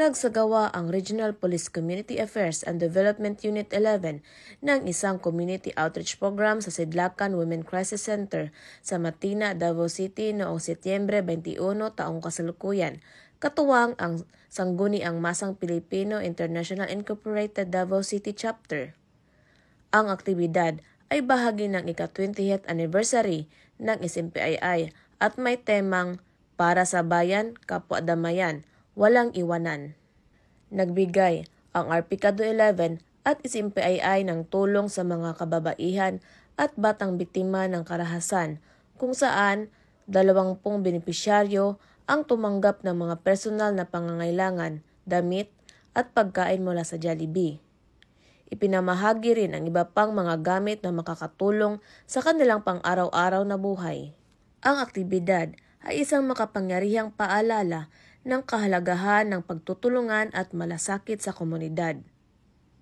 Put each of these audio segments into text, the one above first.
Nagsagawa ang Regional Police Community Affairs and Development Unit 11 ng isang community outreach program sa Sidlakan Women Crisis Center sa Matina, Davao City noong Setyembre 21 taong kasalukuyan. Katuwang ang Sangguniang Masang Pilipino International Incorporated Davao City Chapter. Ang aktibidad ay bahagi ng ika-20th anniversary ng SMPII at may temang Para sa Bayan, Kapwa-Damayan, Walang Iwanan. Nagbigay ang Arpicado 11 at SMPII ng tulong sa mga kababaihan at batang biktima ng karahasan kung saan 20 benepisyaryo ang tumanggap ng mga personal na pangangailangan, damit at pagkain mula sa Jollibee. Ipinamahagi rin ang iba pang mga gamit na makakatulong sa kanilang pang-araw-araw na buhay. Ang aktibidad ay isang makapangyarihang paalala ng kahalagahan ng pagtutulungan at malasakit sa komunidad.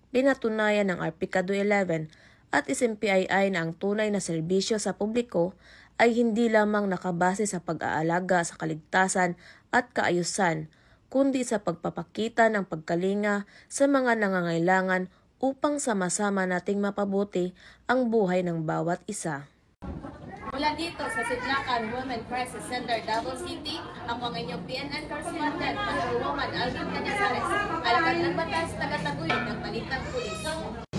Pinatunayan ng Arpicado 11 at SMPII na ang tunay na serbisyo sa publiko ay hindi lamang nakabase sa pag-aalaga sa kaligtasan at kaayusan, kundi sa pagpapakita ng pagkalinga sa mga nangangailangan upang sama-sama nating mapabuti ang buhay ng bawat isa. Mula dito sa Sidlakan Women Crisis Center, Davao City, ang mga inyong PNN correspondent, Woman Alvin Cañazares, alagad ng batas, taga-taguyod ng Balitang Pulis.